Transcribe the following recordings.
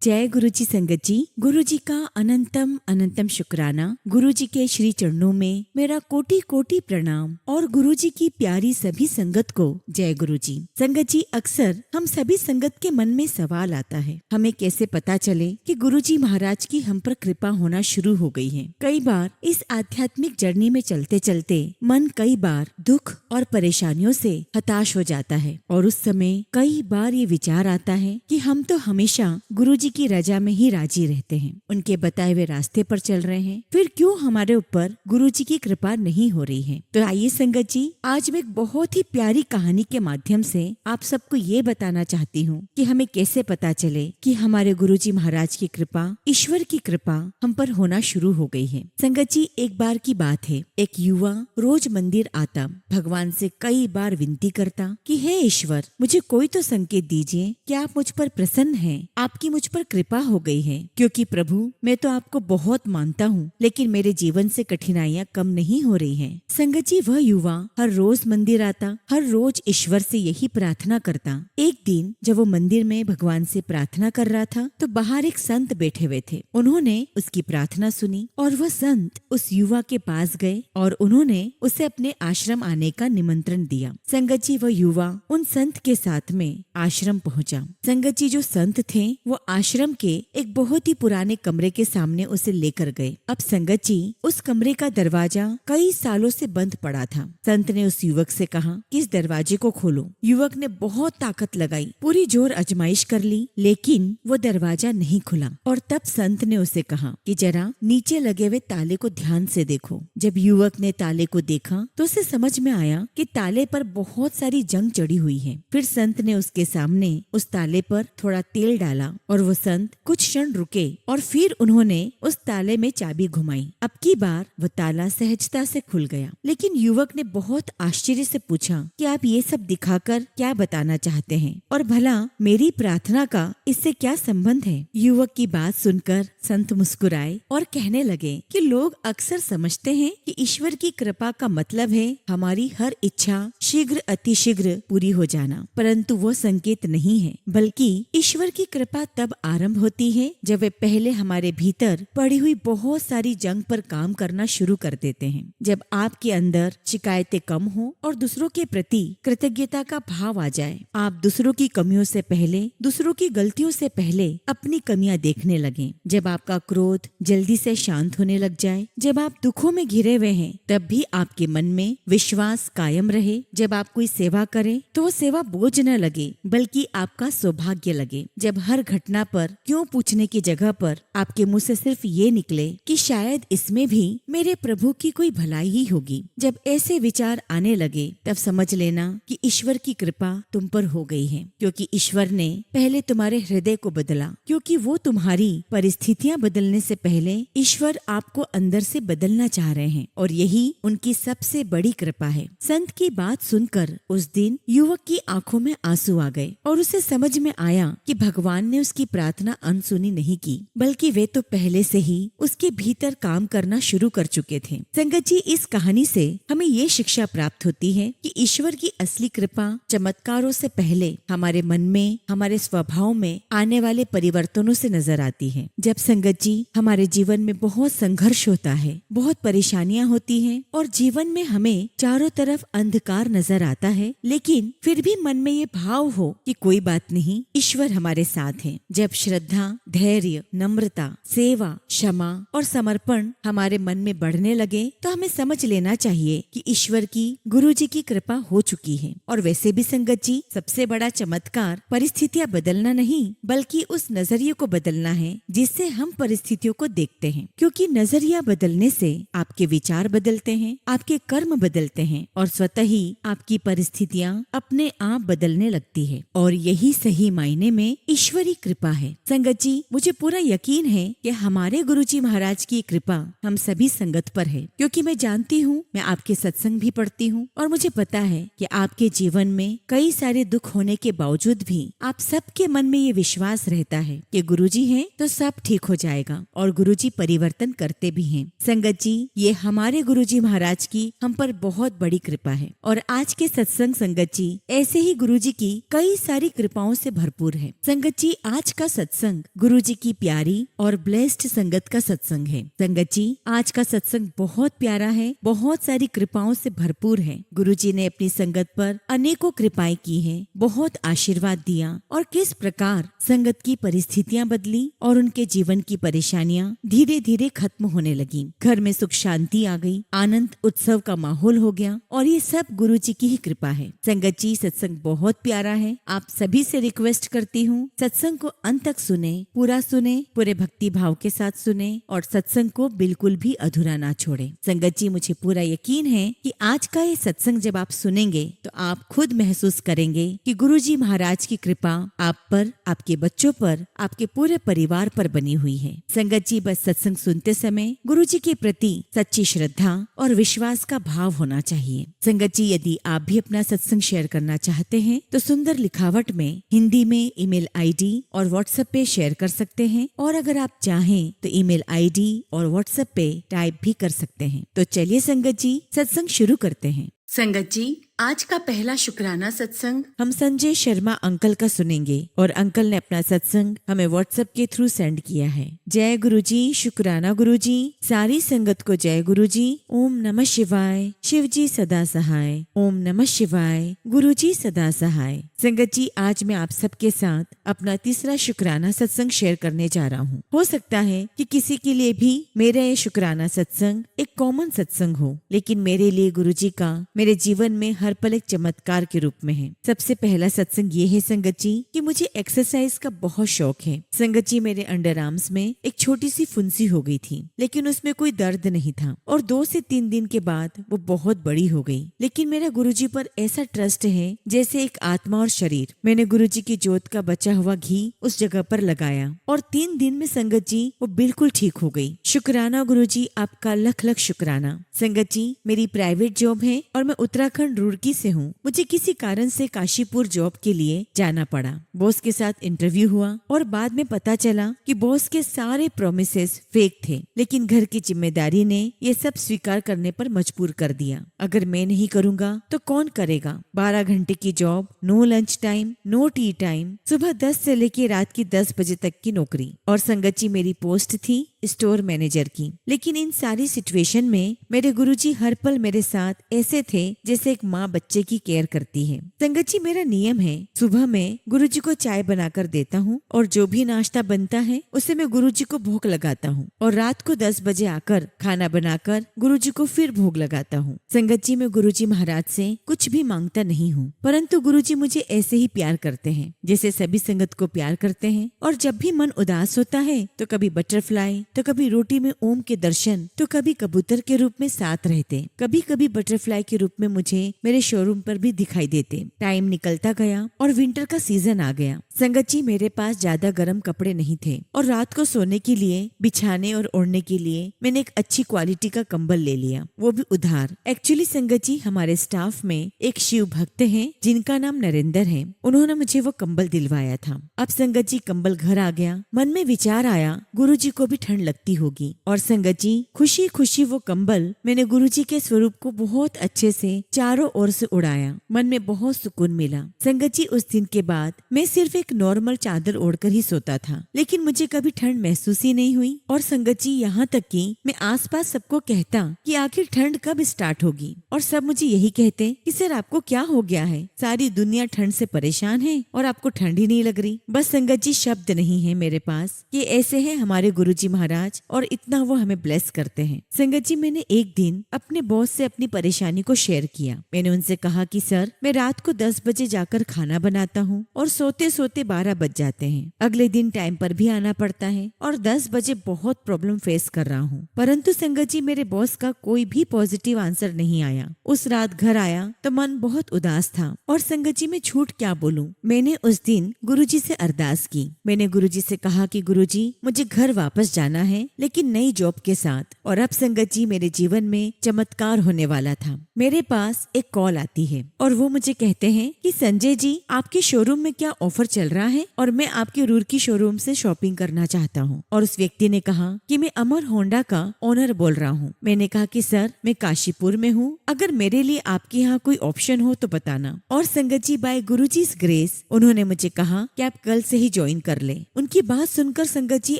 जय गुरु जी संगत जी। गुरु जी का अनंतम अनंतम शुक्राना। गुरु जी के श्री चरणों में मेरा कोटि कोटि प्रणाम और गुरु जी की प्यारी सभी संगत को जय गुरु जी। संगत जी, अक्सर हम सभी संगत के मन में सवाल आता है, हमें कैसे पता चले कि गुरु जी महाराज की हम पर कृपा होना शुरू हो गई है। कई बार इस आध्यात्मिक जर्नी में चलते चलते मन कई बार दुख और परेशानियों से हताश हो जाता है और उस समय कई बार ये विचार आता है कि हम तो हमेशा गुरु जी की रजा में ही राजी रहते हैं, उनके बताए हुए रास्ते पर चल रहे हैं, फिर क्यों हमारे ऊपर गुरु जी की कृपा नहीं हो रही है। तो आइए संगत जी, आज मैं एक बहुत ही प्यारी कहानी के माध्यम से आप सबको ये बताना चाहती हूँ कि हमें कैसे पता चले कि हमारे गुरु जी महाराज की कृपा, ईश्वर की कृपा हम पर होना शुरू हो गई है। संगत जी, एक बार की बात है, एक युवा रोज मंदिर आता, भगवान से कई बार विनती करता कि हे ईश्वर, मुझे कोई तो संकेत दीजिए कि आप मुझ पर प्रसन्न हैं, आपकी मुझ पर कृपा हो गई है, क्योंकि प्रभु मैं तो आपको बहुत मानता हूँ, लेकिन मेरे जीवन से कठिनाइयाँ कम नहीं हो रही हैं। संगत जी, वह युवा हर रोज मंदिर आता, हर रोज ईश्वर से यही प्रार्थना करता। एक दिन जब वो मंदिर में भगवान से प्रार्थना कर रहा था तो बाहर एक संत बैठे हुए थे। उन्होंने उसकी प्रार्थना सुनी और वह संत उस युवा के पास गए और उन्होंने उसे अपने आश्रम आने का निमंत्रण दिया। संगत जी, वह युवा उन संत के साथ में आश्रम पहुंचा। संगत जी, जो संत थे वो आश्रम के एक बहुत ही पुराने कमरे के सामने उसे लेकर गए। अब संगत जी, उस कमरे का दरवाजा कई सालों से बंद पड़ा था। संत ने उस युवक से कहा कि इस दरवाजे को खोलो। युवक ने बहुत ताकत लगाई, पूरी जोर आजमाइश कर ली, लेकिन वो दरवाजा नहीं खुला। और तब संत ने उसे कहा कि जरा नीचे लगे हुए ताले को ध्यान से देखो। जब युवक ने ताले को देखा तो उसे समझ में आया कि ताले पर बहुत सारी जंग चढ़ी हुई है। फिर संत ने उसके सामने उस ताले पर थोड़ा तेल डाला और वो संत कुछ क्षण रुके और फिर उन्होंने उस ताले में चाबी घुमाई। अब की बार वो ताला सहजता से खुल गया। लेकिन युवक ने बहुत आश्चर्य से पूछा कि आप ये सब दिखाकर क्या बताना चाहते हैं, और भला मेरी प्रार्थना का इससे क्या संबंध है। युवक की बात सुनकर संत मुस्कुराए और कहने लगे कि लोग अक्सर समझते हैं कि ईश्वर की कृपा का मतलब है हमारी हर इच्छा शीघ्र अतिशीघ्र पूरी हो जाना, परंतु वो संकेत नहीं है, बल्कि ईश्वर की कृपा तब आरंभ होती है जब वे पहले हमारे भीतर पड़ी हुई बहुत सारी जंग पर काम करना शुरू कर देते हैं। जब आपके अंदर शिकायतें कम हो और दूसरों के प्रति कृतज्ञता का भाव आ जाए, आप दूसरों की कमियों से पहले, दूसरों की गलतियों से पहले अपनी कमियां देखने लगे, जब आपका क्रोध जल्दी से शांत होने लग जाए, जब आप दुखों में घिरे हुए हैं तब भी आपके मन में विश्वास कायम रहे, जब आप कोई सेवा करें तो वो सेवा बोझ न लगे बल्कि आपका सौभाग्य लगे, जब हर घटना पर क्यों पूछने की जगह पर आपके मुंह से सिर्फ ये निकले कि शायद इसमें भी मेरे प्रभु की कोई भलाई ही होगी, जब ऐसे विचार आने लगे तब समझ लेना कि ईश्वर की कृपा तुम पर हो गई है, क्योंकि ईश्वर ने पहले तुम्हारे हृदय को बदला, क्योंकि वो तुम्हारी परिस्थितियां बदलने से पहले ईश्वर आपको अंदर से बदलना चाह रहे हैं और यही उनकी सबसे बड़ी कृपा है। संत की बात सुनकर उस दिन युवक की आंखों में आंसू आ गए और उसे समझ में आया कि भगवान ने उसकी प्रार्थना अनसुनी नहीं की, बल्कि वे तो पहले से ही उसके भीतर काम करना शुरू कर चुके थे। संगत जी, इस कहानी से हमें ये शिक्षा प्राप्त होती है कि ईश्वर की असली कृपा चमत्कारों से पहले हमारे मन में, हमारे स्वभाव में आने वाले परिवर्तनों से नजर आती है। जब संगत जी हमारे जीवन में बहुत संघर्ष होता है, बहुत परेशानियां होती हैं और जीवन में हमें चारों तरफ अंधकार नजर आता है, लेकिन फिर भी मन में ये भाव हो कि कोई बात नहीं, ईश्वर हमारे साथ है। जब श्रद्धा, धैर्य, नम्रता, सेवा, क्षमा और समर्पण हमारे मन में बढ़ने लगे तो हमें समझ लेना चाहिए कि ईश्वर की, गुरु जी की कृपा हो चुकी है। और वैसे भी संगत जी, सबसे बड़ा चमत्कार परिस्थितियां बदलना नहीं बल्कि उस नजरिए को बदलना है जिससे हम परिस्थितियों को देखते हैं, क्योंकि नजरिया बदलने से आपके विचार बदलते हैं, आपके कर्म बदलते हैं और स्वतः ही आपकी परिस्थितियां अपने आप बदलने लगती है। और यही सही मायने में ईश्वरी कृपा है। संगत जी, मुझे पूरा यकीन है कि हमारे गुरुजी महाराज की कृपा हम सभी संगत पर है, क्योंकि मैं जानती हूँ, मैं आपके सत्संग भी पढ़ती हूँ और मुझे पता है कि आपके जीवन में कई सारे दुख होने के बावजूद भी आप सबके मन में ये विश्वास रहता है कि गुरुजी हैं तो सब ठीक हो जाएगा और गुरुजी परिवर्तन करते भी हैं। संगत जी, ये हमारे गुरुजी महाराज की हम पर बहुत बड़ी कृपा है और आज के सत्संग संगत जी ऐसे ही गुरुजी की कई सारी कृपाओं से भरपूर है। संगत जी, आज का सत्संग गुरुजी की प्यारी और ब्लेस्ड संगत का सत्संग है। संगत जी, आज का सत्संग बहुत प्यारा है, बहुत सारी कृपाओं से भरपूर है। गुरुजी ने अपनी संगत पर अनेकों कृपाएं की हैं, बहुत आशीर्वाद दिया और किस प्रकार संगत की परिस्थितियां बदली और उनके जीवन की परेशानियां धीरे धीरे खत्म होने लगी। घर में सुख शांति आ गई, आनंद उत्सव का माहौल हो गया और ये सब गुरुजी की ही कृपा है। संगत जी, सत्संग बहुत प्यारा है। आप सभी से रिक्वेस्ट करती हूँ, सत्संग को अंत तक सुने, पूरा सुने, पूरे भक्ति भाव के साथ सुने और सत्संग को बिल्कुल भी अधूरा ना छोड़े। संगत जी, मुझे पूरा यकीन है कि आज का ये सत्संग जब आप सुनेंगे तो आप खुद महसूस करेंगे कि गुरुजी महाराज की कृपा आप पर, आपके बच्चों पर, आपके पूरे परिवार पर बनी हुई है। संगत जी, बस सत्संग सुनते समय गुरुजी के प्रति सच्ची श्रद्धा और विश्वास का भाव होना चाहिए। संगत जी, यदि आप भी अपना सत्संग शेयर करना चाहते हैं तो सुंदर लिखावट में हिंदी में ईमेल आईडी और व्हाट्सएप पे शेयर कर सकते हैं और अगर आप चाहें तो ईमेल आईडी और व्हाट्सएप पे टाइप भी कर सकते हैं। तो चलिए संगत जी, सत्संग शुरू करते हैं। संगत जी, आज का पहला शुक्राना सत्संग हम संजय शर्मा अंकल का सुनेंगे और अंकल ने अपना सत्संग हमें व्हाट्सएप के थ्रू सेंड किया है। जय गुरुजी, शुक्राना गुरुजी, सारी संगत को जय गुरुजी। ओम नमः शिवाय, शिवजी सदा सहाय। ओम नमः शिवाय, गुरुजी सदा सहाय। संगत जी, आज मैं आप सबके साथ अपना तीसरा शुक्राना सत्संग शेयर करने जा रहा हूँ। हो सकता है कि किसी के लिए भी मेरा ये शुक्राना सत्संग एक कॉमन सत्संग हो, लेकिन मेरे लिए गुरुजी का मेरे जीवन में हर पल एक चमत्कार के रूप में है। सबसे पहला सत्संग ये है संगत जी कि मुझे एक्सरसाइज का बहुत शौक है। संगत जी, मेरे अंडर आर्म्स में एक छोटी सी फुंसी हो गई थी, लेकिन उसमें कोई दर्द नहीं था और 2 से 3 दिन के बाद वो बहुत बड़ी हो गई। लेकिन मेरा गुरुजी पर ऐसा ट्रस्ट है जैसे एक आत्मा और शरीर। मैंने गुरुजी की जोत का बचा हुआ घी उस जगह पर लगाया और 3 दिन में संगत जी वो बिल्कुल ठीक हो गई। शुक्राना गुरुजी, आपका लख लख शुक्राना। संगत जी, मेरी प्राइवेट जॉब है और मैं उत्तराखंड रुड़की से हूँ। मुझे किसी कारण से काशीपुर जॉब के लिए जाना पड़ा। बॉस के साथ इंटरव्यू हुआ और बाद में पता चला कि बॉस के सारे प्रॉमिसेस फेक थे, लेकिन घर की जिम्मेदारी ने ये सब स्वीकार करने पर मजबूर कर दिया। अगर मैं नहीं करूँगा तो कौन करेगा। 12 घंटे की job, no lunch time, no tea time, सुबह 10 से लेके रात की 10 बजे तक की नौकरी और संगत जी मेरी पोस्ट थी स्टोर मैनेजर की। लेकिन इन सारी सिचुएशन में मेरे गुरुजी हर पल मेरे साथ ऐसे थे जैसे एक माँ बच्चे की केयर करती है। संगत जी, मेरा नियम है, सुबह मैं गुरुजी को चाय बनाकर देता हूँ और जो भी नाश्ता बनता है उसे मैं गुरुजी को भोग लगाता हूँ और रात को 10 बजे आकर खाना बनाकर गुरुजी को फिर भोग लगाता हूँ। संगत जी, मैं गुरुजी महाराज से कुछ भी मांगता नहीं हूँ, परंतु गुरुजी मुझे ऐसे ही प्यार करते हैं जैसे सभी संगत को प्यार करते हैं। और जब भी मन उदास होता है तो कभी बटरफ्लाई, तो कभी रोटी में ओम के दर्शन, तो कभी कबूतर के रूप में साथ रहते, कभी कभी बटरफ्लाई के रूप में मुझे मेरे शोरूम पर भी दिखाई देते। टाइम निकलता गया और विंटर का सीजन आ गया। संगत जी, मेरे पास ज्यादा गर्म कपड़े नहीं थे और रात को सोने के लिए, बिछाने और ओढ़ने के लिए मैंने एक अच्छी क्वालिटी का कंबल ले लिया, वो भी उधार। एक्चुअली संगत जी, हमारे स्टाफ में एक शिव भक्त हैं जिनका नाम नरेंद्र है। उन्होंने मुझे वो कंबल दिलवाया था। अब संगत जी, कंबल घर आ गया। मन में विचार आया गुरुजी को भी ठंड लगती होगी और संगत जी, खुशी खुशी वो कंबल मैंने गुरुजी के स्वरूप को बहुत अच्छे से चारों ओर से उड़ाया। मन में बहुत सुकून मिला। संगत जी, उस दिन के बाद मैं सिर्फ एक नॉर्मल चादर ओढ़कर ही सोता था, लेकिन मुझे कभी ठंड महसूस ही नहीं हुई। और संगत जी, यहाँ तक कि मैं आसपास सबको कहता कि आखिर ठंड कब स्टार्ट होगी और सब मुझे यही कहते कि सर आपको क्या हो गया है, सारी दुनिया ठंड से परेशान है और आपको ठंड ही नहीं लग रही। बस संगत जी, शब्द नहीं है मेरे पास कि ऐसे है हमारे गुरुजी महाराज और इतना वो हमें ब्लेस करते हैं। संगत जी, मैंने एक दिन अपने बॉस से अपनी परेशानी को शेयर किया। मैंने उनसे कहा कि सर, मैं रात को 10 बजे जाकर खाना बनाता हूँ और सोते सोते 12 बज जाते हैं। अगले दिन टाइम पर भी आना पड़ता है और 10 बजे बहुत प्रॉब्लम फेस कर रहा हूँ। परंतु संगत जी, मेरे बॉस का कोई भी पॉजिटिव आंसर नहीं आया। उस रात घर आया तो मन बहुत उदास था और संगत जी, मैं झूठ क्या बोलूं, मैंने उस दिन गुरुजी से अरदास की। मैंने गुरुजी से कहा कि गुरुजी, मुझे घर वापस जाना जाना है, लेकिन नई जॉब के साथ। और अब संगत जी मेरे जीवन में चमत्कार होने वाला था। मेरे पास एक कॉल आती है और वो मुझे कहते हैं कि संजय जी, आपके शोरूम में क्या ऑफर चल रहा है और मैं आपके रुड़की शोरूम से शॉपिंग करना चाहता हूँ। और उस व्यक्ति ने कहा कि मैं अमर होंडा का ओनर बोल रहा हूँ। मैंने कहा कि सर, मैं काशीपुर में हूँ, अगर मेरे लिए आपके यहाँ कोई ऑप्शन हो तो बताना। और संगत जी, बाय गुरुजी's ग्रेस उन्होंने मुझे कहा कि आप कल से ही ज्वाइन कर ले। उनकी बात सुनकर संगत जी,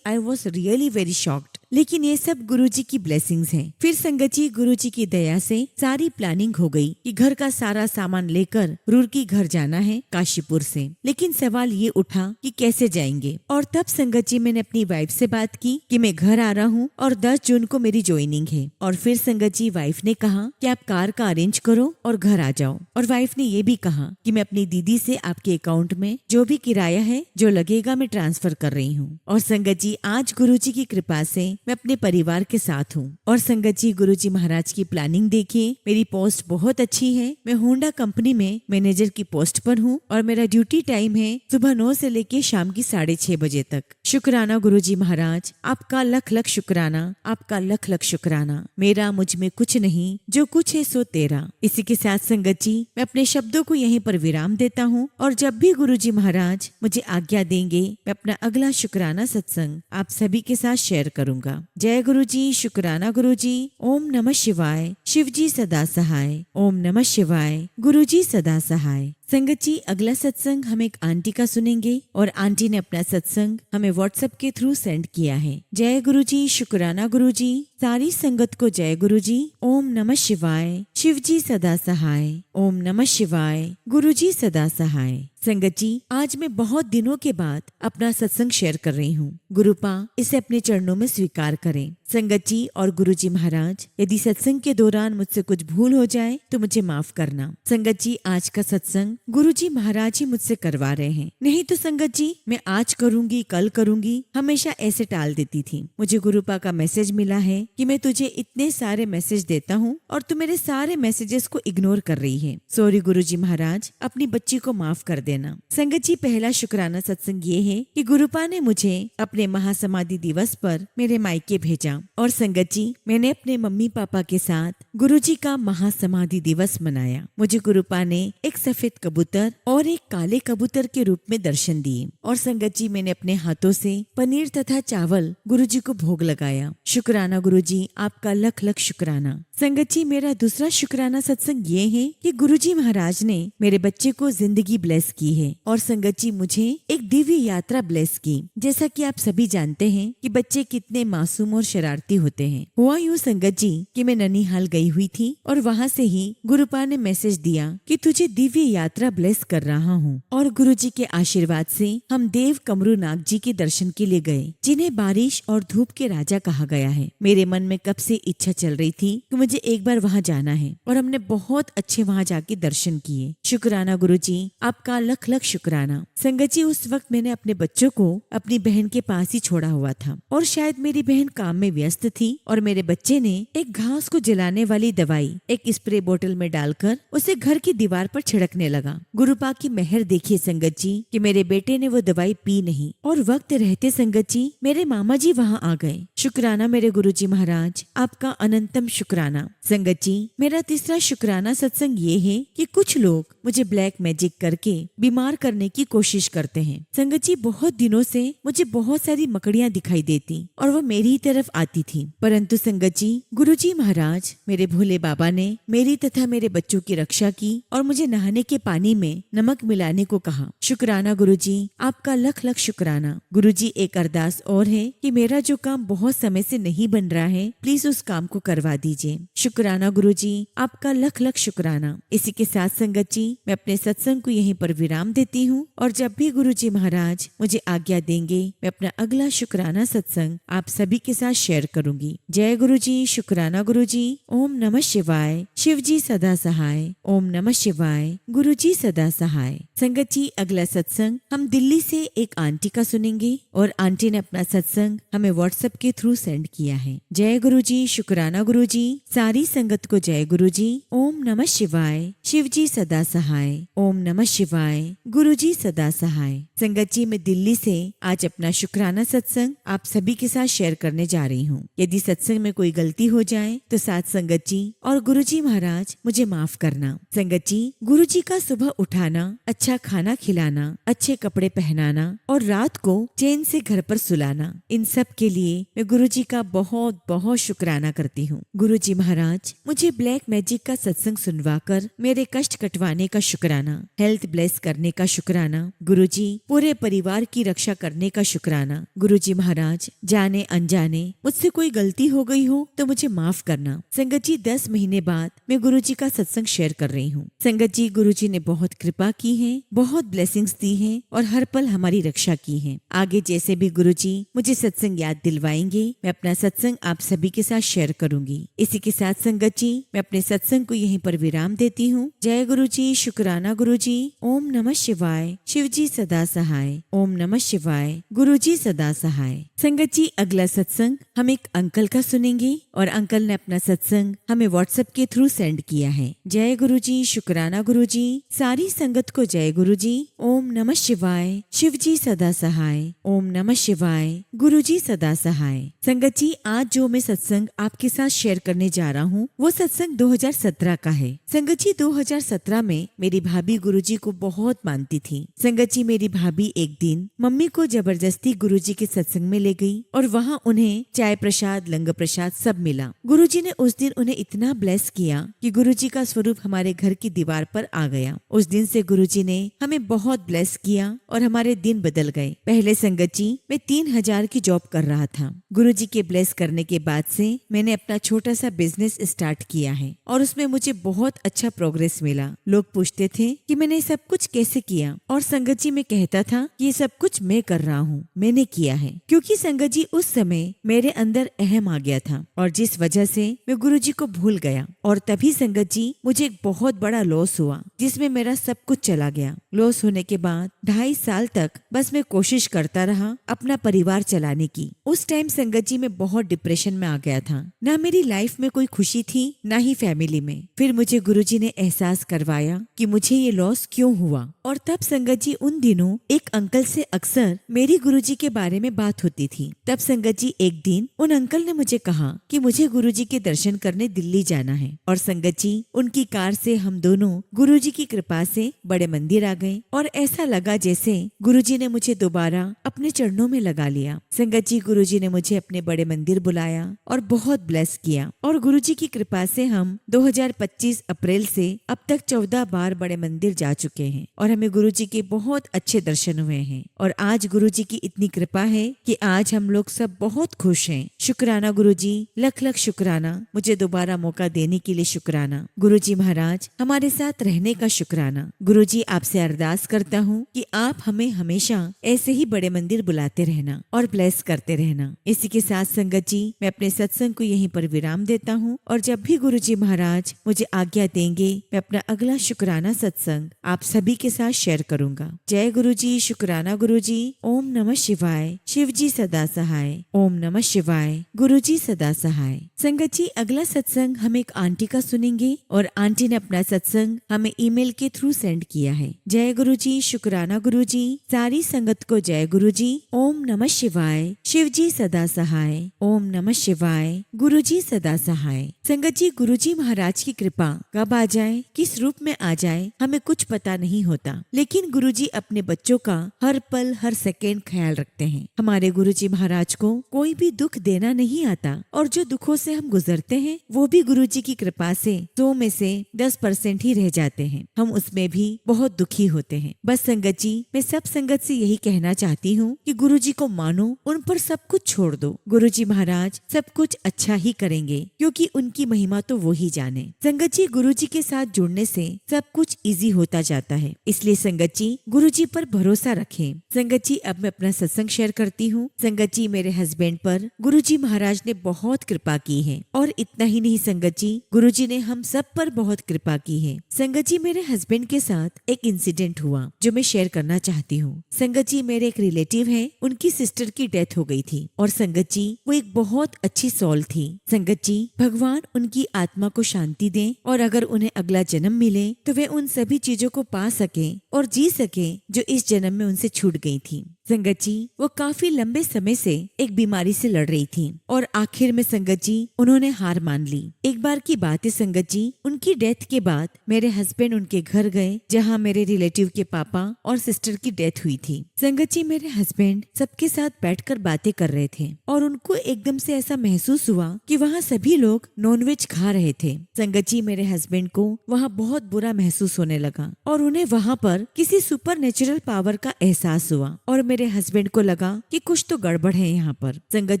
I was really very shocked, लेकिन ये सब गुरुजी की ब्लेसिंग्स हैं। फिर संगत जी, गुरुजी की दया से सारी प्लानिंग हो गई कि घर का सारा सामान लेकर रुड़की घर जाना है काशीपुर से। लेकिन सवाल ये उठा कि कैसे जाएंगे। और तब संगत जी, मैंने अपनी वाइफ से बात की कि मैं घर आ रहा हूँ और 10 जून को मेरी ज्वाइनिंग है। और फिर संगत जी, वाइफ ने कहा कि आप कार का अरेंज करो और घर आ जाओ। और वाइफ ने ये भी कहा कि मैं अपनी दीदी से आपके अकाउंट में जो भी किराया है जो लगेगा मैं ट्रांसफर कर रही हूँ। और संगत जी, आज गुरुजी की कृपा से मैं अपने परिवार के साथ हूँ। और संगत जी, गुरुजी महाराज की प्लानिंग देखिए, मेरी पोस्ट बहुत अच्छी है। मैं होंडा कंपनी में मैनेजर की पोस्ट पर हूँ और मेरा ड्यूटी टाइम है सुबह 9 से लेके शाम की 6:30 बजे तक। शुक्राना गुरुजी महाराज, आपका लख लख शुक्राना, आपका लख लख शुक्राना। मेरा मुझ में कुछ नहीं, जो कुछ है सो तेरा। इसी के साथ संगत जी, मैं अपने शब्दों को यहीं पर विराम देता हूँ और जब भी गुरुजी महाराज मुझे आज्ञा देंगे, मैं अपना अगला शुक्राना सत्संग आप सभी के साथ शेयर करूंगा। जय गुरुजी, शुक्राना गुरुजी। ओम नमः शिवाय। शिवजी सदा सहाय। ओम नमः शिवाय। गुरुजी सदा सहाय। संगत जी, अगला सत्संग हम एक आंटी का सुनेंगे और आंटी ने अपना सत्संग हमें व्हाट्सएप के थ्रू सेंड किया है। जय गुरुजी, शुक्राना गुरुजी। सारी संगत को जय गुरुजी। ओम नमः शिवाय। शिवजी सदा सहाय। ओम नमः शिवाय। गुरुजी सदा सहाय। संगत जी, आज मैं बहुत दिनों के बाद अपना सत्संग शेयर कर रही हूँ। गुरुपा इसे अपने चरणों में स्वीकार करें। संगत जी और गुरुजी महाराज, यदि सत्संग के दौरान मुझसे कुछ भूल हो जाए तो मुझे माफ करना। संगत जी, आज का सत्संग गुरुजी महाराज ही मुझसे करवा रहे हैं, नहीं तो संगत जी मैं आज करूंगी, कल करूंगी, हमेशा ऐसे टाल देती थी। मुझे गुरुपा का मैसेज मिला है कि मैं तुझे इतने सारे मैसेज देता हूँ और तू मेरे सारे मैसेजेस को इग्नोर कर रही है। सॉरी गुरुजी महाराज, अपनी बच्ची को माफ कर देना। संगत जी, पहला शुक्राना सत्संग ये है कि गुरुपा ने मुझे अपने महासमाधि दिवस पर मेरे मायके भेजा। और संगत जी, मैंने अपने मम्मी पापा के साथ गुरुजी का महासमाधि दिवस मनाया। मुझे गुरुपा ने एक सफेद कबूतर और एक काले कबूतर के रूप में दर्शन दिए। और संगत जी, मैंने अपने हाथों से पनीर तथा चावल गुरुजी को भोग लगाया। शुक्राना गुरुजी, आपका लख लख शुक्राना। संगत जी, मेरा दूसरा शुक्राना सत्संग ये है कि गुरुजी महाराज ने मेरे बच्चे को जिंदगी ब्लेस की है। और संगत जी, मुझे एक दिव्य यात्रा ब्लेस की। जैसा कि आप सभी जानते हैं कि बच्चे कितने मासूम और शरारती होते हैं। हुआ यूँ संगत जी कि मैं ननिहाल गई हुई थी और वहाँ से ही गुरुपा ने मैसेज दिया कि तुझे दिव्य यात्रा ब्लेस कर रहा हूँ। और गुरुजी के आशीर्वाद से हम देव कमरू नाग जी के दर्शन के लिए गए, जिन्हें बारिश और धूप के राजा कहा गया है। मेरे मन में कब से इच्छा चल रही थी कि मुझे एक बार वहाँ जाना है और हमने बहुत अच्छे वहाँ जाके दर्शन किए। शुक्राना गुरुजी, आपका लख लख शुक्राना। संगत जी, उस वक्त मैंने अपने बच्चों को अपनी बहन के पास ही छोड़ा हुआ था और शायद मेरी बहन काम में व्यस्त थी और मेरे बच्चे ने एक घास को जलाने वाली दवाई एक स्प्रे बोतल में डालकर उसे घर की दीवार पर छिड़कने लगा। गुरुपा की मेहर देखिए संगत जी कि मेरे बेटे ने वो दवाई पी नहीं और वक्त रहते संगत जी मेरे मामा जी वहाँ आ गए। शुक्राना मेरे गुरुजी महाराज, आपका अनंतम शुक्राना। संगत जी, मेरा तीसरा शुक्राना सत्संग ये है कि कुछ लोग मुझे ब्लैक मैजिक करके बीमार करने की कोशिश करते हैं। संगत जी, बहुत दिनों से मुझे बहुत सारी मकड़ियाँ दिखाई देती और वो मेरी ही तरफ आती थी, परंतु संगत जी गुरुजी महाराज मेरे भोले बाबा ने मेरी तथा मेरे बच्चों की रक्षा की और मुझे नहाने के पानी में नमक मिलाने को कहा। शुक्राना गुरुजी, आपका लख लख शुक्राना। गुरुजी, एक अरदास और है कि मेरा जो काम बहुत समय से नहीं बन रहा है, प्लीज उस काम को करवा दीजिए। शुक्राना गुरुजी, आपका लख लख शुक्राना। इसी के साथ संगत जी मैं अपने सत्संग को यहीं पर विराम देती हूँ और जब भी गुरुजी महाराज मुझे आज्ञा देंगे, मैं अपना अगला शुक्राना सत्संग आप सभी के साथ शेयर शेयर करूंगी। जय गुरु जी, शुक्राना गुरु जी। ओम नमः शिवाय। शिव जी सदा सहाय। ओम नमः शिवाय। गुरु जी सदा सहाय। संगत जी, अगला सत्संग हम दिल्ली से एक आंटी का सुनेंगे और आंटी ने अपना सत्संग हमें व्हाट्सएप के थ्रू सेंड किया है। जय गुरु जी, शुक्राना गुरु जी। सारी संगत को जय गुरु जी। ओम नमः शिवाय। शिव जी सदा सहाय। ओम नमः शिवाय। गुरु जी सदा सहाय। संगत जी, मैं दिल्ली से आज अपना शुक्राना सत्संग आप सभी के साथ शेयर करने जा रही हूँ। यदि सत्संग में कोई गलती हो जाए तो साथ संगत जी और गुरु जी महाराज मुझे माफ करना। संगत जी, गुरु जी का सुबह उठाना, अच्छा खाना खिलाना, अच्छे कपड़े पहनाना और रात को चैन से घर पर सुलाना, इन सब के लिए मैं गुरु जी का बहुत बहुत शुक्राना करती हूँ। गुरु जी महाराज, मुझे ब्लैक मैजिक का सत्संग सुनवाकर मेरे कष्ट कटवाने का शुक्राना, हेल्थ ब्लेस करने का शुक्राना। गुरु जी, पूरे परिवार की रक्षा करने का शुक्राना। गुरु जी महाराज, जाने अनजाने मुझसे कोई गलती हो गई हो तो मुझे माफ करना। संगत जी, 10 महीने बाद मैं गुरु जी का सत्संग शेयर कर रही हूँ। संगत जी, गुरु जी ने बहुत कृपा की है, बहुत ब्लेसिंग्स दी है और हर पल हमारी रक्षा की है। आगे जैसे भी गुरु जी मुझे सत्संग याद दिलवाएंगे, मैं अपना सत्संग आप सभी के साथ शेयर करूंगी। इसी के साथ संगत जी, मैं अपने सत्संग को यहीं पर विराम देती हूँ। जय गुरु जी, शुक्राना गुरु जी। ओम नमः शिवाय। शिव जी सदा सहाय। ओम नमः शिवाय। गुरु जी सदा सहाय। संगत जी, अगला सत्संग हम एक अंकल का सुनेंगे और अंकल ने अपना सत्संग हमें व्हाट्सएप के थ्रू सेंड किया है। जय गुरु जी, शुक्राना गुरु जी। सारी संगत को जय गुरु जी। ओम नमः शिवाय। शिव जी सदा सहाय। ओम नमः शिवाय। गुरु जी सदा सहाय। संगत जी, आज जो मैं सत्संग आपके साथ शेयर करने जा रहा हूँ वो सत्संग 2017 का है। संगत जी, 2017 में मेरी भाभी गुरु जी को बहुत मानती थी। संगत जी, मेरी भाभी एक दिन मम्मी को जबरदस्ती गुरु जी के सत्संग में ले गई और वहाँ उन्हें चाय प्रसाद, लंगर प्रसाद सब मिला। गुरु जी ने उस दिन उन्हें इतना ब्लेस किया कि गुरु जी का स्वरूप हमारे घर की दीवार पर आ गया। उस दिन से गुरु जी ने हमें बहुत ब्लेस किया और हमारे दिन बदल गए। पहले संगत जी मैं 3000 की जॉब कर रहा था। गुरु जी के ब्लेस करने के बाद से मैंने अपना छोटा सा बिजनेस स्टार्ट किया है और उसमें मुझे बहुत अच्छा प्रोग्रेस मिला। लोग पूछते थे कि मैंने सब कुछ कैसे किया और संगत जी मैं कहता था कि ये सब कुछ मैं कर रहा हूँ, मैंने किया है। क्योंकि संगत जी उस समय मेरे अंदर अहम आ गया था और जिस वजह से मैं गुरु जी को भूल गया और तभी संगत जी मुझे एक बहुत बड़ा लॉस हुआ जिसमें मेरा सब कुछ चला गया। लॉस होने के बाद 2.5 साल तक बस मैं कोशिश करता रहा अपना परिवार चलाने की। उस टाइम संगत जी मैं बहुत डिप्रेशन में आ गया था। ना मेरी लाइफ में कोई खुशी थी, ना ही फैमिली में। फिर मुझे गुरु जी ने एहसास करवाया कि मुझे ये लॉस क्यों हुआ और तब संगत जी उन दिनों एक अंकल से अक्सर मेरी गुरु जी के बारे में बात होती थी। तब संगत जी एक दिन उन अंकल ने मुझे कहा कि मुझे गुरु जी के दर्शन करने दिल्ली जाना है और संगत जी उनकी कार से हम दोनों गुरु जी की कृपा से बड़े मंदिर आ गए और ऐसा लगा जैसे गुरु जी ने मुझे दोबारा अपने चरणों में लगा लिया। संगत जी, गुरु जी ने मुझे अपने बड़े मंदिर बुलाया और बहुत ब्लेस किया और गुरु जी की कृपा से हम 2025 अप्रैल से अब तक 14 बार बड़े मंदिर जा चुके हैं और हमें गुरु जी के बहुत अच्छे दर्शन हुए हैं और आज गुरु जी की इतनी कृपा है कि आज हम लोग सब बहुत खुश हैं। शुक्राना गुरु जी, लख लख शुक्राना। मुझे दोबारा मौका देने के लिए शुक्राना। गुरु जी महाराज, हमारे साथ रहने का शुक्राना। गुरु जी, आपसे अरदास करता हूँ कि आप हमें हमेशा ऐसे ही बड़े मंदिर बुलाते रहना और ब्लेस करते रहना। इसी के साथ संगत जी मैं अपने सत्संग को यहीं पर विराम देता हूँ और जब भी गुरु जी महाराज मुझे आज्ञा देंगे मैं अपना अगला शुक्राना सत्संग आप सभी के साथ शेयर करूंगा। जय गुरु जी, शुक्राना गुरु जी। ओम नमः शिवाय। शिव जी सदा सहाय। ओम नमः शिवाय। गुरु जी सदा सहाय। संगत जी, अगला सत्संग हम एक आंटी का सुनेंगे और आंटी ने अपना सत्संग हमें ईमेल के थ्रू सेंड किया है। जय गुरु जी, शुक्राना गुरु जी। सारी संगत को जय गुरु जी। ओम नमः शिवाय। शिव जी सदा सहाय। ओम नमः शिवाय। गुरु जी सदा सहाय। संगत जी, गुरु जी महाराज की कृपा कब आ जाए, किस रूप में आ जाए, हमें कुछ पता नहीं होता, लेकिन गुरु जी अपने बच्चों का हर पल हर सेकेंड ख्याल रखते हैं। हमारे गुरु जी महाराज को कोई भी दुख देना नहीं आता और जो दुखों से हम गुजरते हैं वो भी गुरु जी की कृपा से 100 में से 10% ही रह जाते हैं। हम उसमें भी बहुत दुखी होते हैं। बस संगत जी, मैं सब संगत से यही कहना चाहती हूँ कि गुरु जी को मानो, उन पर सब कुछ छोड़ दो। गुरु जी महाराज सब कुछ अच्छा ही करेंगे क्योंकि उनकी महिमा तो वो ही जाने। संगत जी, गुरु जी के साथ जुड़ने से सब कुछ इजी होता जाता है, इसलिए संगत जी गुरु जी पर भरोसा रखें। संगत जी, अब मैं अपना सत्संग शेयर करती हूँ। संगत जी, मेरे हस्बैंड पर गुरु गुरुजी महाराज ने बहुत कृपा की है। और इतना ही नहीं संगत जी, गुरुजी ने हम सब पर बहुत कृपा की है। संगत जी, मेरे हस्बैंड के साथ एक इंसिडेंट हुआ जो मैं शेयर करना चाहती हूँ। संगत जी, मेरे एक रिलेटिव है, उनकी सिस्टर की डेथ हो गई थी और संगत जी वो एक बहुत अच्छी सोल थी। संगत जी, भगवान उनकी आत्मा को शांति दे और अगर उन्हें अगला जन्म मिले तो वे उन सभी चीजों को पा सके और जी सके जो इस जन्म में उनसे छूट गई थी। संगत जी, वो काफी लंबे समय से एक बीमारी से लड़ रही थी और आखिर में संगत जी उन्होंने हार मान ली। एक बार की बात है संगत जी, उनकी डेथ के बाद मेरे हस्बैंड उनके घर गए जहाँ मेरे रिलेटिव के पापा और सिस्टर की डेथ हुई थी। संगत जी, मेरे हस्बैंड सबके साथ बैठकर बातें कर रहे थे और उनको एकदम से ऐसा महसूस हुआ कि वहाँ सभी लोग नॉनवेज खा रहे थे। संगत जी, मेरे हस्बैंड को वहाँ बहुत बुरा महसूस होने लगा और उन्हें वहाँ पर किसी सुपर नेचुरल पावर का एहसास हुआ और मेरे हस्बैंड को लगा कि कुछ तो गड़बड़ है यहाँ पर। संगत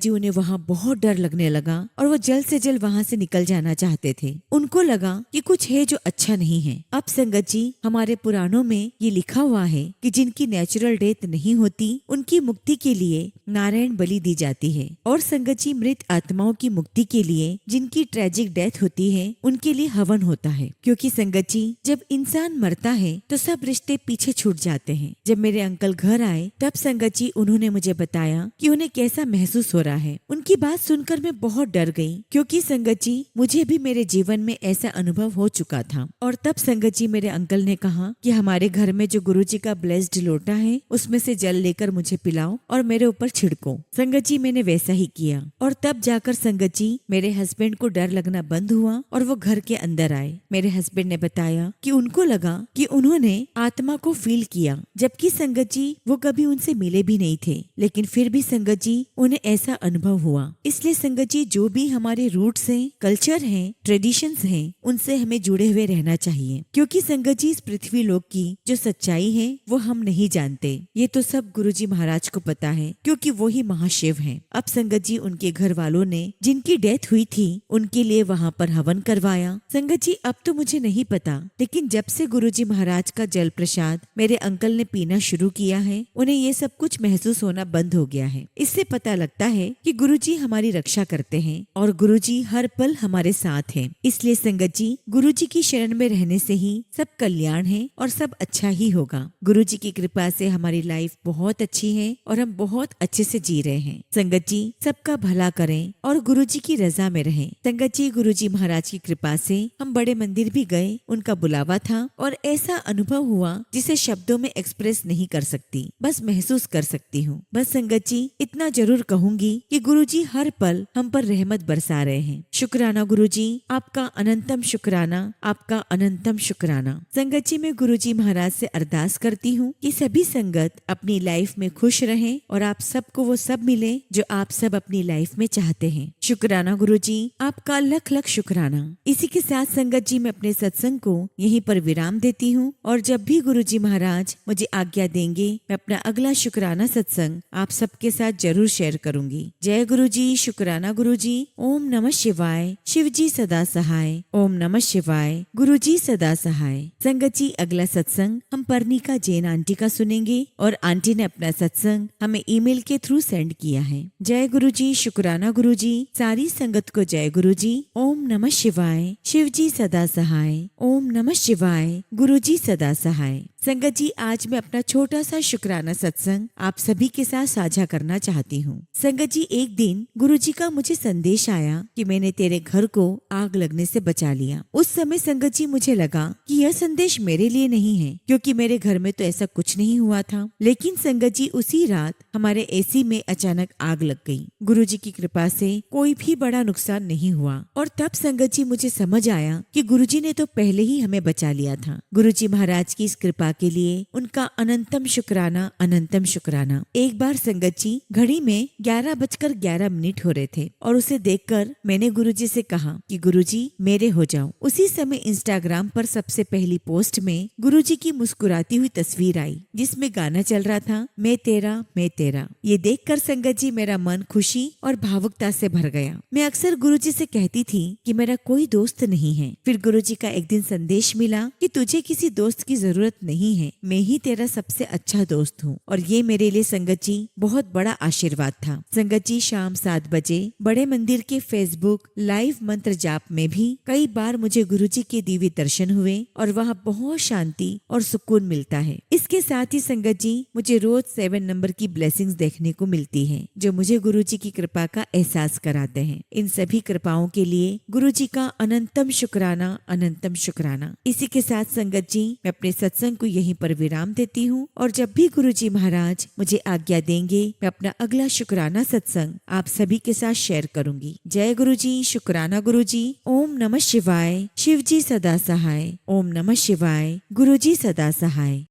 जी, उन्हें वहाँ बहुत डर लगने लगा और वो जल्द से जल्द वहाँ से निकल जाना चाहते थे। उनको लगा कि कुछ है जो अच्छा नहीं है। अब संगत जी, हमारे पुराणों में ये लिखा हुआ है कि जिनकी नेचुरल डेथ नहीं होती उनकी मुक्ति के लिए नारायण बलि दी जाती है और संगत जी, मृत आत्माओं की मुक्ति के लिए जिनकी ट्रेजिक डेथ होती है उनके लिए हवन होता है। क्योंकि संगत जी, जब इंसान मरता है तो सब रिश्ते पीछे छूट जाते हैं। जब मेरे अंकल घर आए तब संगत जी उन्होंने मुझे बताया कि उन्हें कैसा महसूस हो रहा है। उनकी बात सुनकर मैं बहुत डर गई क्योंकि संगत जी मुझे भी मेरे जीवन में ऐसा अनुभव हो चुका था। और तब संगत जी मेरे अंकल ने कहा कि हमारे घर में जो गुरुजी का ब्लेस्ड लोटा है उसमें से जल लेकर मुझे पिलाओ और मेरे ऊपर छिड़को। संगत जी, मैंने वैसा ही किया और तब जाकर संगत जी मेरे हस्बैंड को डर लगना बंद हुआ और वो घर के अंदर आए। मेरे हस्बैंड ने बताया कि उनको लगा कि उन्होंने आत्मा को फील किया, जबकि संगत जी वो कभी उनसे मिले भी नहीं थे, लेकिन फिर भी संगत जी उन्हें ऐसा अनुभव हुआ। इसलिए संगत जी, जो भी हमारे रूट्स हैं, कल्चर हैं, ट्रेडिशंस हैं, उनसे हमें जुड़े हुए रहना चाहिए। क्योंकि संगत जी, इस पृथ्वी लोक की जो सच्चाई है वो हम नहीं जानते। ये तो सब गुरुजी महाराज को पता है क्योंकि वो ही महाशिव हैं। अब संगत जी, उनके घर वालों ने जिनकी डेथ हुई थी उनके लिए वहाँ पर हवन करवाया। संगत जी, अब तो मुझे नहीं पता, लेकिन जब से गुरुजी महाराज का जल प्रसाद मेरे अंकल ने पीना शुरू किया है उन्हें ये सब कुछ महसूस होना बंद हो गया है। इससे पता लगता है कि गुरुजी हमारी रक्षा करते हैं और गुरुजी हर पल हमारे साथ हैं। इसलिए संगत जी, गुरुजी की शरण में रहने से ही सब कल्याण है और सब अच्छा ही होगा। गुरुजी की कृपा से हमारी लाइफ बहुत अच्छी है और हम बहुत अच्छे से जी रहे हैं। संगत जी, सबका भला करें और गुरुजी की रजा में रहें। संगत जी, गुरुजी महाराज की कृपा से हम बड़े मंदिर भी गए, उनका बुलावा था और ऐसा अनुभव हुआ जिसे शब्दों में एक्सप्रेस नहीं कर सकती, बस महसूस कर सकती हूँ। बस संगत जी, इतना जरूर कहूंगी कि गुरुजी हर पल हम पर रहमत बरसा रहे हैं। शुक्राना गुरुजी, आपका अनंतम शुक्राना, आपका अनंतम शुक्राना। संगत जी, मैं गुरुजी महाराज से अरदास करती हूँ कि सभी संगत अपनी लाइफ में खुश रहें और आप सबको वो सब मिले जो आप सब अपनी लाइफ में चाहते हैं। शुक्राना गुरुजी, आपका लख लख शुक्राना। इसी के साथ संगत जी, मैं अपने सत्संग को यहीं पर विराम देती हूँ और जब भी गुरुजी महाराज मुझे आज्ञा देंगे मैं अपना अगला शुक्राना सत्संग आप सबके साथ जरूर शेयर करूंगी। जय गुरुजी, शुक्राना गुरुजी। ओम नमः शिवाय। शिवजी सदा सहाय। ओम नमः शिवाय। गुरुजी सदा सहाय। संगत जी, अगला सत्संग हम परनिका जैन आंटी का सुनेंगे और आंटी ने अपना सत्संग हमें ईमेल के थ्रू सेंड किया है। जय गुरुजी, शुक्राना गुरुजी। सारी संगत को जय गुरुजी। ओम नमः शिवाय। शिवजी सदा सहाय। ओम नमः शिवाय। गुरुजी सदा सहाय। संगत जी, आज मैं अपना छोटा सा शुक्राना सत्संग आप सभी के साथ साझा करना चाहती हूँ। संगत जी, एक दिन गुरुजी का मुझे संदेश आया कि मैंने तेरे घर को आग लगने से बचा लिया। उस समय संगत जी मुझे लगा कि यह संदेश मेरे लिए नहीं है क्योंकि मेरे घर में तो ऐसा कुछ नहीं हुआ था। लेकिन संगत जी, उसी रात हमारे एसी में अचानक आग लग गई। गुरुजी की कृपा से कोई भी बड़ा नुकसान नहीं हुआ और तब संगत जी मुझे समझ आया कि गुरुजी ने तो पहले ही हमें बचा लिया था। गुरुजी महाराज की इस कृपा के लिए उनका अनंतम शुक्राना, अनंतम शुक्राना। एक बार संगत जी, घड़ी में 11:11 हो रहे थे और उसे देखकर मैंने गुरुजी से कहा कि गुरुजी मेरे हो जाओ। उसी समय इंस्टाग्राम पर सबसे पहली पोस्ट में गुरुजी की मुस्कुराती हुई तस्वीर आई जिसमें गाना चल रहा था, मैं तेरा मैं तेरा। ये देखकर संगत जी मेरा मन खुशी और भावुकता से भर गया। मैं अक्सर गुरुजी से कहती थी कि मेरा कोई दोस्त नहीं है। फिर गुरुजी का एक दिन संदेश मिला कि तुझे किसी दोस्त की जरूरत नहीं नहीं है, मैं ही तेरा सबसे अच्छा दोस्त हूँ। और ये मेरे लिए संगत जी बहुत बड़ा आशीर्वाद था। संगत जी शाम 7 बजे बड़े मंदिर के फेसबुक लाइव मंत्र जाप में भी कई बार मुझे गुरुजी के दिव्य दर्शन हुए और वहाँ बहुत शांति और सुकून मिलता है। इसके साथ ही संगत जी मुझे रोज 7 नंबर की ब्लेसिंग्स देखने को मिलती है, जो मुझे गुरुजी की कृपा का एहसास कराते हैं। इन सभी कृपाओं के लिए गुरुजी का अनंतम शुक्राना, अनंतम शुक्राना। इसी के साथ संगत जी मैं अपने सत्संग को यहीं पर विराम देती हूँ और जब भी गुरुजी महाराज मुझे आज्ञा देंगे मैं अपना अगला शुक्राना सत्संग आप सभी के साथ शेयर करूंगी। जय गुरुजी, शुक्राना गुरुजी। ओम नमः शिवाय। शिव जी सदा सहाय। ओम नमः शिवाय। गुरुजी सदा सहाय।